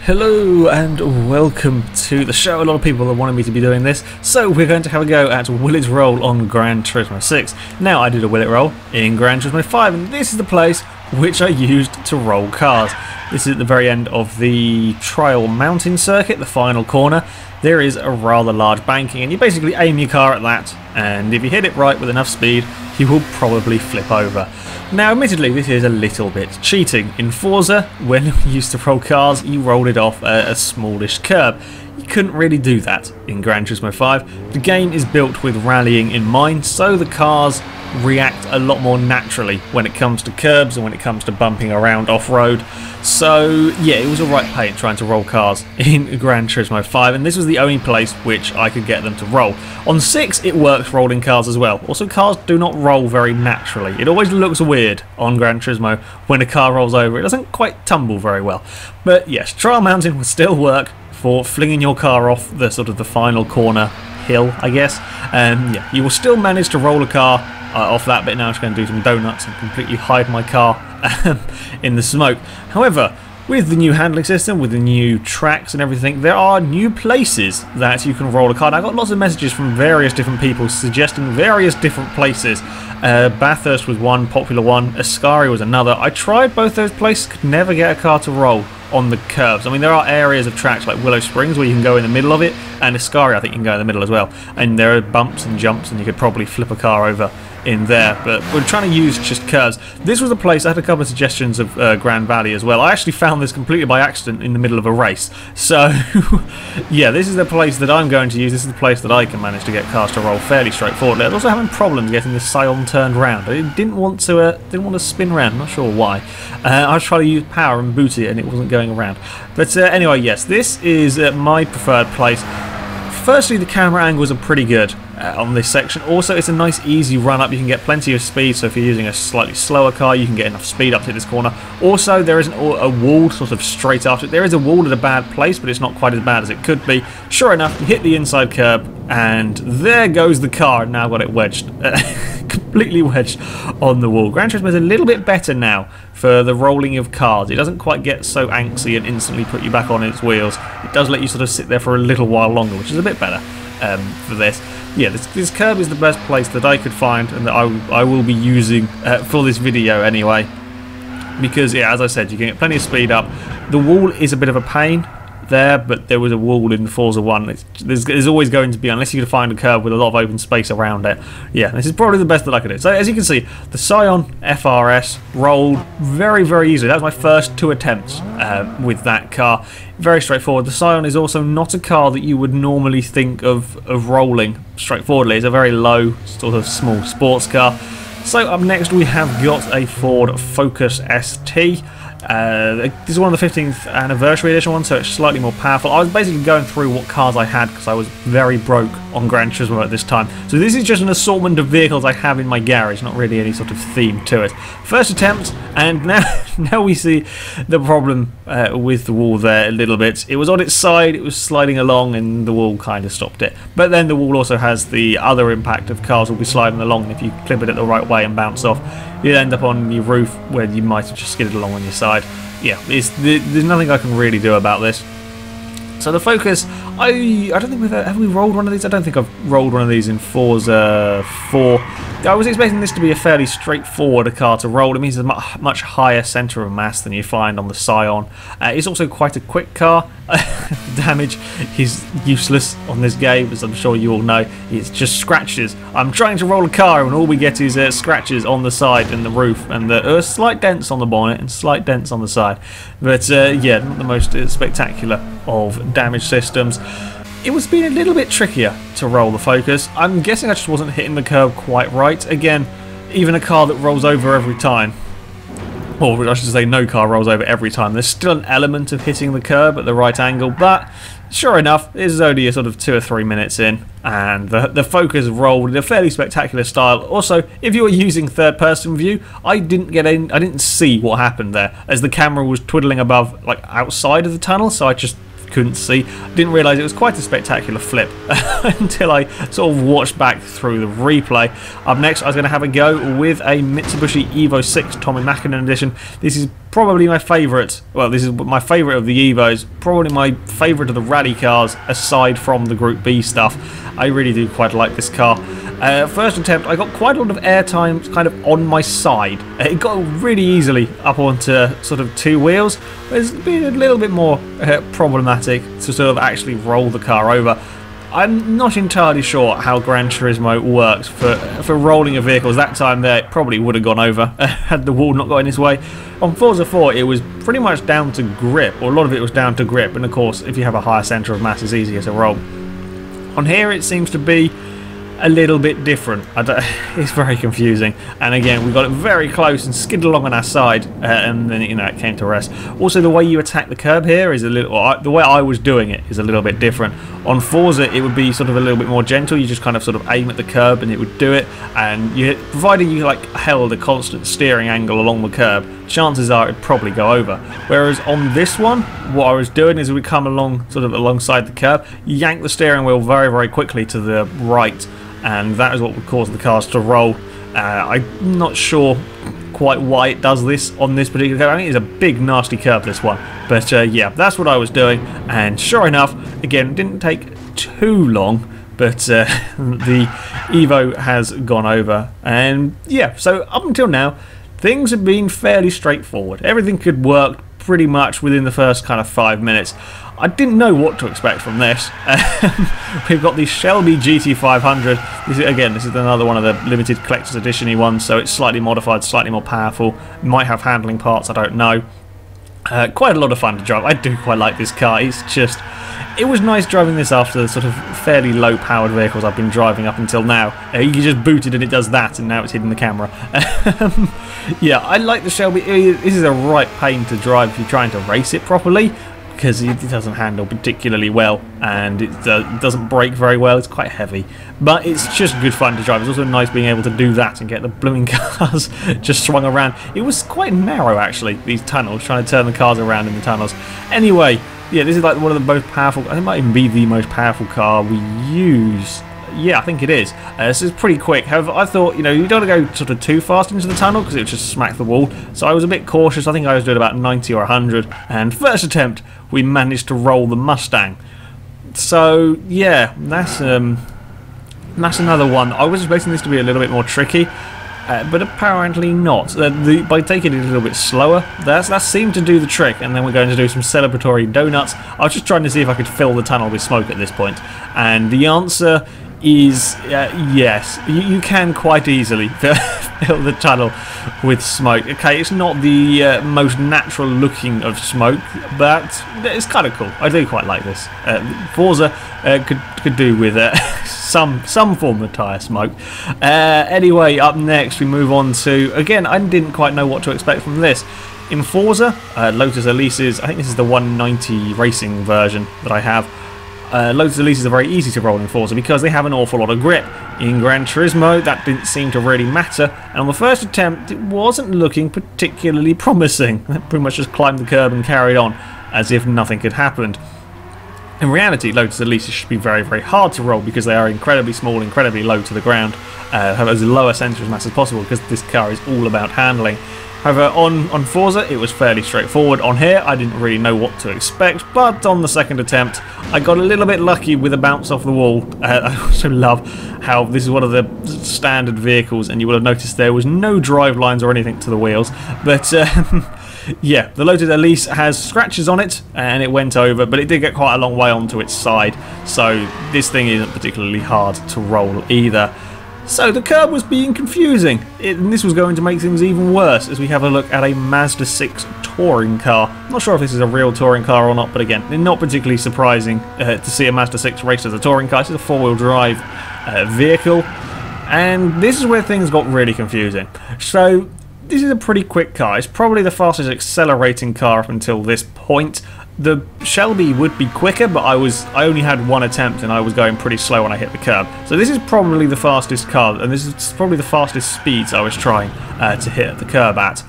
Hello and welcome to the show. A lot of people have wanted me to be doing this, so we're going to have a go at Will It Roll on Gran Turismo 6. Now, I did a Will It Roll in Gran Turismo 5, and this is the place which I used to roll cars. This is at the very end of the trial mountain circuit, the final corner. There is a rather large banking, and you basically aim your car at that, and if you hit it right with enough speed, you will probably flip over. Now, admittedly, this is a little bit cheating. In Forza, when you used to roll cars, you rolled it off a smallish curb. You couldn't really do that in Gran Turismo 5. The game is built with rallying in mind, so the cars react a lot more naturally when it comes to curbs and when it comes to bumping around off-road. So yeah, it was alright pain trying to roll cars in Gran Turismo 5, and this was the only place which I could get them to roll. On 6 it works rolling cars as well. Also, cars do not roll very naturally. It always looks weird on Gran Turismo when a car rolls over. It doesn't quite tumble very well. But yes, Trial Mountain would still work for flinging your car off the the final corner hill, I guess. Yeah, you will still manage to roll a car off that bit. Now I'm just going to do some donuts and completely hide my car in the smoke. However, with the new handling system, with the new tracks and everything, there are new places that you can roll a car. And I got lots of messages from various different people suggesting various different places. Bathurst was one popular one, Ascari was another. I tried both those places, could never get a car to roll on the curves. I mean, there are areas of tracks like Willow Springs where you can go in the middle of it, and Ascari I think you can go in the middle as well. And there are bumps and jumps, and you could probably flip a car over in there, but we're trying to use just curves. This was the place. I had a couple of suggestions of Grand Valley as well. I actually found this completely by accident in the middle of a race. So yeah, this is the place that I'm going to use. This is the place that I can manage to get cars to roll fairly straightforwardly. I was also having problems getting the Scion turned round. I didn't want to spin round. I'm not sure why. I was trying to use power and boot it, and it wasn't going around. But anyway, yes, this is my preferred place. Firstly, the camera angles are pretty good on this section. Also, it's a nice easy run up. You can get plenty of speed, so if you're using a slightly slower car, you can get enough speed up to this corner. Also, there isn't a wall sort of straight after it. There is a wall at a bad place, but it's not quite as bad as it could be. Sure enough, you hit the inside curb, and there goes the car. Now I've got it wedged, completely wedged on the wall. Gran Turismo is a little bit better now for the rolling of cars. It doesn't quite get so angsty and instantly put you back on its wheels. It does let you sort of sit there for a little while longer, which is a bit better for this. Yeah, this curb is the best place that I could find, and that I will be using for this video anyway. Because, yeah, as I said, you can get plenty of speed up. The wall is a bit of a pain there, but there was a wall in Forza 1. There's always going to be, unless you can find a curb with a lot of open space around it. Yeah, this is probably the best that I could do. So as you can see, the Scion FRS rolled very, very easily. That was my first 2 attempts with that car. Very straightforward. The Scion is also not a car that you would normally think of rolling straightforwardly. It's a very low, sort of small sports car. So up next we have got a Ford Focus ST. This is one of the 15th anniversary edition ones, so it's slightly more powerful. I was basically going through what cars I had because I was very broke on Gran Turismo at this time. So this is just an assortment of vehicles I have in my garage, not really any sort of theme to it. First attempt, and now we see the problem with the wall there a little bit. It was on its side, it was sliding along, and the wall kind of stopped it. But then the wall also has the other impact of cars will be sliding along. If you clip it at the right way and bounce off, you'll end up on your roof where you might have just skidded along on your side. Yeah, there's nothing I can really do about this. So the Focus, I don't think have we rolled one of these? I don't think I've rolled one of these in Forza 4. I was expecting this to be a fairly straightforward car to roll. It means a much higher centre of mass than you find on the Scion. It's also quite a quick car. Damage is useless on this game, as I'm sure you all know. It's just scratches. I'm trying to roll a car and all we get is scratches on the side and the roof, and slight dents on the bonnet and slight dents on the side. But yeah, not the most spectacular of damage systems. It was being a little bit trickier to roll the Focus. I'm guessing I just wasn't hitting the curb quite right. Again, even a car that rolls over every time, or I should say no car rolls over every time, there's still an element of hitting the curb at the right angle, but sure enough, this is only a sort of 2 or 3 minutes in, and the Focus rolled in a fairly spectacular style. Also, if you were using third-person view, I didn't see what happened there, as the camera was twiddling above, like outside of the tunnel, so I just couldn't see. Didn't realise it was quite a spectacular flip until I sort of watched back through the replay. Up next, I was going to have a go with a Mitsubishi Evo 6 Tommy Mackinnon edition. This is probably my favourite. Well, this is my favourite of the Evos. Probably my favourite of the rally cars, aside from the Group B stuff. I really do quite like this car. First attempt, I got quite a lot of airtime kind of on my side. It got really easily up onto sort of two wheels. It's been a little bit more problematic to sort of actually roll the car over. I'm not entirely sure how Gran Turismo works for rolling a vehicle. That time there, it probably would have gone over had the wall not got in its way. On Forza 4, it was pretty much down to grip, or a lot of it was down to grip, and of course, if you have a higher centre of mass, it's easier to roll. On here, it seems to be a little bit different. It's very confusing, and again we got it very close and skidded along on our side, and then it came to rest. Also, the way you attack the curb here is a little, the way I was doing it is a little bit different. On Forza, it would be sort of a little bit more gentle. You just kind of sort of aim at the curb and it would do it, and providing you like held a constant steering angle along the curb, chances are it'd probably go over. Whereas on this one, what I was doing is we would come along sort of alongside the curb, yank the steering wheel very, very quickly to the right, and that is what would cause the cars to roll. I'm not sure quite why it does this on this particular curb. I think it's a big nasty curb, this one, but yeah, that's what I was doing, and sure enough, again, it didn't take too long, but the Evo has gone over, and yeah, so up until now things have been fairly straightforward. Everything could work pretty much within the first kind of 5 minutes. I didn't know what to expect from this. We've got the Shelby GT500. This is another one of the limited collector's edition-y ones, so it's slightly modified, slightly more powerful. Might have handling parts, I don't know. Quite a lot of fun to drive. I do quite like this car. It was nice driving this after the sort of fairly low-powered vehicles I've been driving up until now. You just boot it and it does that, and now it's hitting the camera. Yeah, I like the Shelby. This is a right pain to drive if you're trying to race it properly, because it doesn't handle particularly well, and it doesn't brake very well. It's quite heavy, but it's just good fun to drive. It's also nice being able to do that and get the blooming cars just swung around. It was quite narrow, actually, these tunnels, trying to turn the cars around in the tunnels. Anyway, yeah, this is like one of the most powerful, I think it might even be the most powerful car we use. Yeah, I think it is. This is pretty quick. However, I thought, you don't want to go sort of too fast into the tunnel because it would just smack the wall. So I was a bit cautious. I think I was doing about 90 or 100. And first attempt, we managed to roll the Mustang. So yeah, that's another one. I was expecting this to be a little bit more tricky, but apparently not. By taking it a little bit slower, that seemed to do the trick. And then we're going to do some celebratory donuts. I was just trying to see if I could fill the tunnel with smoke at this point, and the answer is yes, you can quite easily fill the tunnel with smoke. Okay, it's not the most natural looking of smoke, but it's kind of cool. I do quite like this. Forza could do with some form of tyre smoke. Anyway, up next we move on to, again, I didn't quite know what to expect from this. In Forza, Lotus Elise's, I think this is the 190 racing version that I have. Lotus Elises are very easy to roll in Forza because they have an awful lot of grip. In Gran Turismo, that didn't seem to really matter, and on the first attempt, it wasn't looking particularly promising. I pretty much just climbed the curb and carried on as if nothing had happened. In reality, Lotus Elises should be very, very hard to roll because they are incredibly small, incredibly low to the ground, have as low a centre of mass as possible because this car is all about handling. However, on Forza, it was fairly straightforward. On here, I didn't really know what to expect, but on the second attempt, I got a little bit lucky with a bounce off the wall. I also love how this is one of the standard vehicles, and you will have noticed there was no drive lines or anything to the wheels. But yeah, the Lotus Elise has scratches on it, and it went over, but it did get quite a long way onto its side, so this thing isn't particularly hard to roll either. So the curb was being confusing, and this was going to make things even worse as we have a look at a Mazda 6 touring car. I'm not sure if this is a real touring car or not, but again, not particularly surprising to see a Mazda 6 raced as a touring car. This is a four-wheel drive vehicle, and this is where things got really confusing. So this is a pretty quick car. It's probably the fastest accelerating car up until this point. The Shelby would be quicker, but I only had one attempt and I was going pretty slow when I hit the curb. So this is probably the fastest car, and this is probably the fastest speeds I was trying to hit the curb at.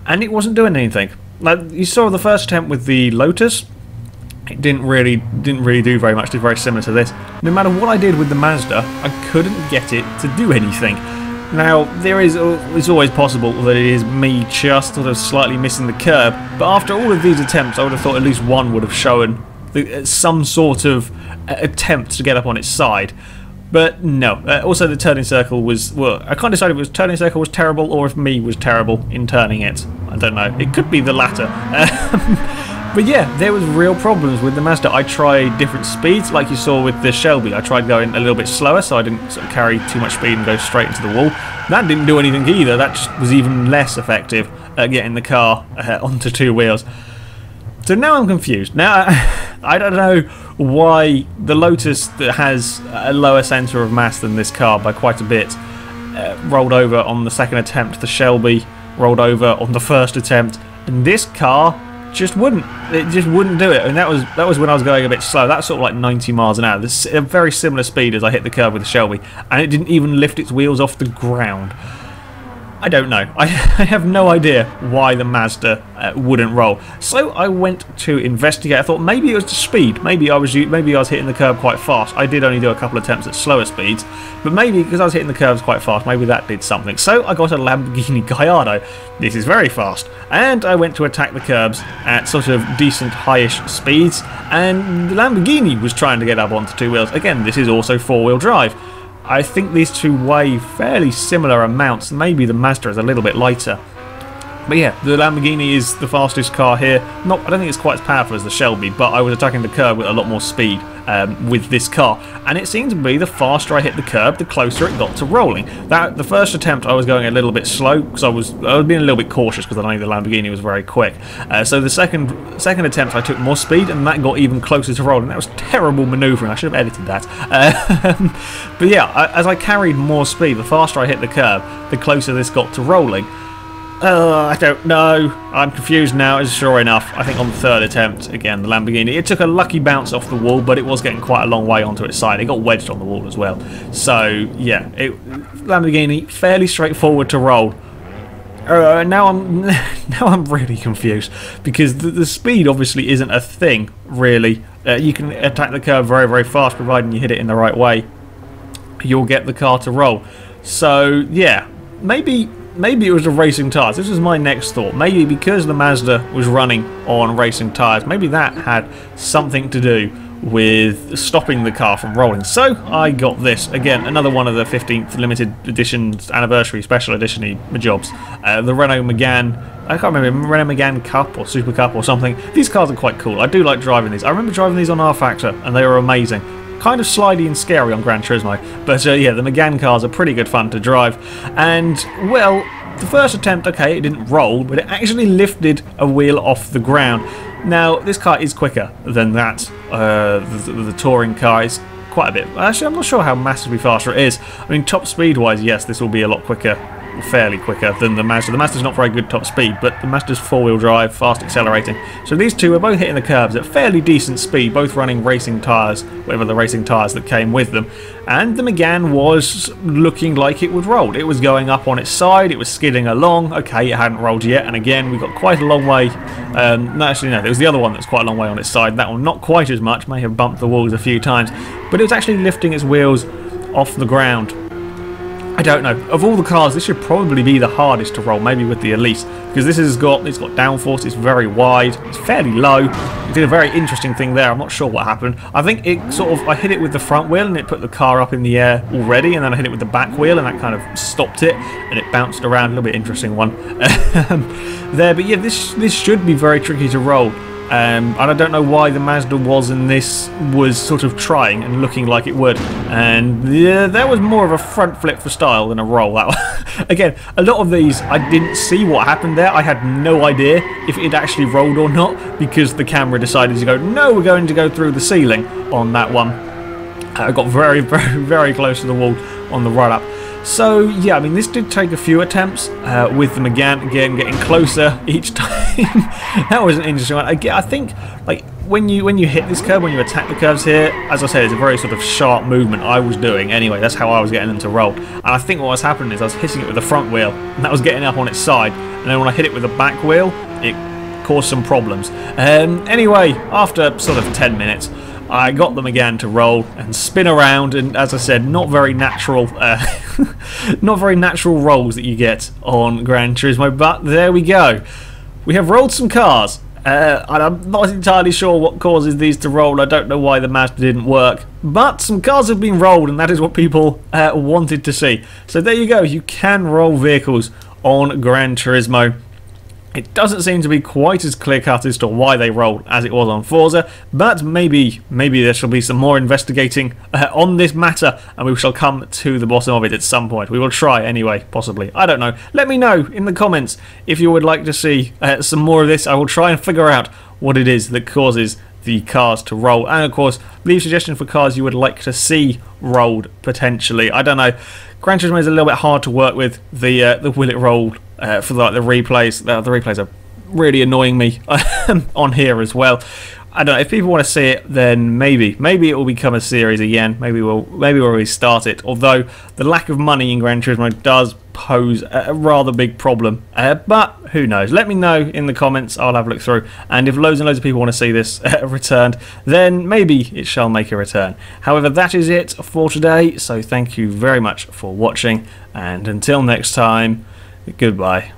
And it wasn't doing anything. Like you saw the first attempt with the Lotus, it didn't really do very much. It's very similar to this. No matter what I did with the Mazda, I couldn't get it to do anything. Now, it's always possible that it is me just sort of slightly missing the curb, but after all of these attempts I would have thought at least one would have shown some sort of attempt to get up on its side. But no. Also the turning circle was, well, I can't decide if it was turning circle was terrible or if me was terrible in turning it. I don't know. It could be the latter. But yeah, there was real problems with the Mazda. I tried different speeds, like you saw with the Shelby. I tried going a little bit slower so I didn't sort of carry too much speed and go straight into the wall. That didn't do anything either. That just was even less effective at getting the car onto two wheels. So now I'm confused. Now I don't know why the Lotus that has a lower centre of mass than this car by quite a bit rolled over on the second attempt. The Shelby rolled over on the first attempt, and this car just wouldn't. It just wouldn't do it. And that was when I was going a bit slow. That's sort of like 90 miles an hour. This a very similar speed as I hit the curb with the Shelby, and it didn't even lift its wheels off the ground. I don't know. I have no idea why the Mazda wouldn't roll. So I went to investigate. I thought maybe it was the speed. Maybe I was hitting the curb quite fast. I did only do a couple of attempts at slower speeds, but maybe because I was hitting the curves quite fast, maybe that did something. So I got a Lamborghini Gallardo. This is very fast, and I went to attack the curbs at sort of decent highish speeds, and the Lamborghini was trying to get up onto two wheels. Again, this is also four-wheel drive. I think these two weigh fairly similar amounts. Maybe the Mazda is a little bit lighter. But yeah, the Lamborghini is the fastest car here. I don't think it's quite as powerful as the Shelby, but I was attacking the curb with a lot more speed with this car. And it seemed to be the faster I hit the curb, the closer it got to rolling. The first attempt I was going a little bit slow because I was being a little bit cautious because I know the Lamborghini was very quick. So the second attempt I took more speed, and that got even closer to rolling. That was terrible manoeuvring. I should have edited that. But yeah, as I carried more speed, the faster I hit the curb, the closer this got to rolling. I don't know. I'm confused now. Sure enough, I think on the third attempt, again, the Lamborghini, it took a lucky bounce off the wall, but it was getting quite a long way onto its side. It got wedged on the wall as well. So, yeah, Lamborghini, fairly straightforward to roll. Now I'm really confused, because the speed obviously isn't a thing, really. You can attack the curve very, very fast, providing you hit it in the right way. You'll get the car to roll. So, yeah, maybe it was the racing tyres. This was my next thought. Maybe because the Mazda was running on racing tyres, maybe that had something to do with stopping the car from rolling. So I got this. Again, another one of the 15th limited editions anniversary special edition jobs. The Renault Megane, I can't remember, Renault Megane Cup or Super Cup or something. These cars are quite cool. I do like driving these. I remember driving these on R Factor and they were amazing. Kind of slidey and scary on Gran Turismo, but yeah, the Megane cars are pretty good fun to drive. And well, the first attempt, okay, it didn't roll, but it actually lifted a wheel off the ground. Now, this car is quicker than that. The touring car is quite a bit. Actually, I'm not sure how massively faster it is. I mean, top speed wise, yes, this will be a lot quicker, fairly quicker than the Mazda. The Mazda's not very good top speed, but the Mazda's four-wheel drive, fast accelerating. So these two are both hitting the curbs at fairly decent speed, both running racing tyres, whatever the racing tyres that came with them. And the Megane was looking like it would roll. It was going up on its side, it was skidding along. Okay, it hadn't rolled yet, and again, we got quite a long way. No, actually, no, there was the other one that was quite a long way on its side. That one, not quite as much, may have bumped the walls a few times, but it was actually lifting its wheels off the ground. I don't know. Of all the cars, this should probably be the hardest to roll, maybe with the Elise, because this has got downforce, it's very wide, it's fairly low. It did a very interesting thing there. I'm not sure what happened. I think it I hit it with the front wheel and it put the car up in the air already, and then I hit it with the back wheel and that kind of stopped it, and it bounced around. A little bit interesting one there, but yeah, this should be very tricky to roll. And I don't know why the Mazda was sort of trying and looking like it would. And yeah, that was more of a front flip for style than a roll. That one. Again, a lot of these, I didn't see what happened there. I had no idea if it actually rolled or not, because the camera decided to go, no, we're going to go through the ceiling on that one. I got very, very, very close to the wall on the run-up. So yeah, I mean, this did take a few attempts with the Megane, again getting closer each time. That was an interesting one. I think like when you hit this curve, when you attack the curves here, as I said, it's a very sort of sharp movement I was doing anyway. That's how I was getting them to roll. And I think what was happening is I was hitting it with the front wheel, and that was getting up on its side. And then when I hit it with the back wheel, it caused some problems. Anyway, after sort of 10 minutes, I got them again to roll and spin around, and as I said, not very natural, not very natural rolls that you get on Gran Turismo, but there we go. We have rolled some cars. And I'm not entirely sure what causes these to roll. I don't know why the Mazda didn't work, but some cars have been rolled, and that is what people wanted to see. So there you go, you can roll vehicles on Gran Turismo. It doesn't seem to be quite as clear-cut as to why they rolled as it was on Forza, but maybe there shall be some more investigating on this matter, and we shall come to the bottom of it at some point. We will try anyway, possibly. I don't know. Let me know in the comments if you would like to see some more of this. I will try and figure out what it is that causes the cars to roll, and of course leave suggestions for cars you would like to see rolled potentially. I don't know. Gran Turismo is a little bit hard to work with. The will it roll for like the replays. The replays are really annoying me on here as well. I don't know, if people want to see it, then maybe it will become a series again. Maybe we'll restart it. Although the lack of money in Gran Turismo does pose a rather big problem. But who knows? Let me know in the comments. I'll have a look through. And if loads and loads of people want to see this returned, then maybe it shall make a return. However, that is it for today. So thank you very much for watching. And until next time, goodbye.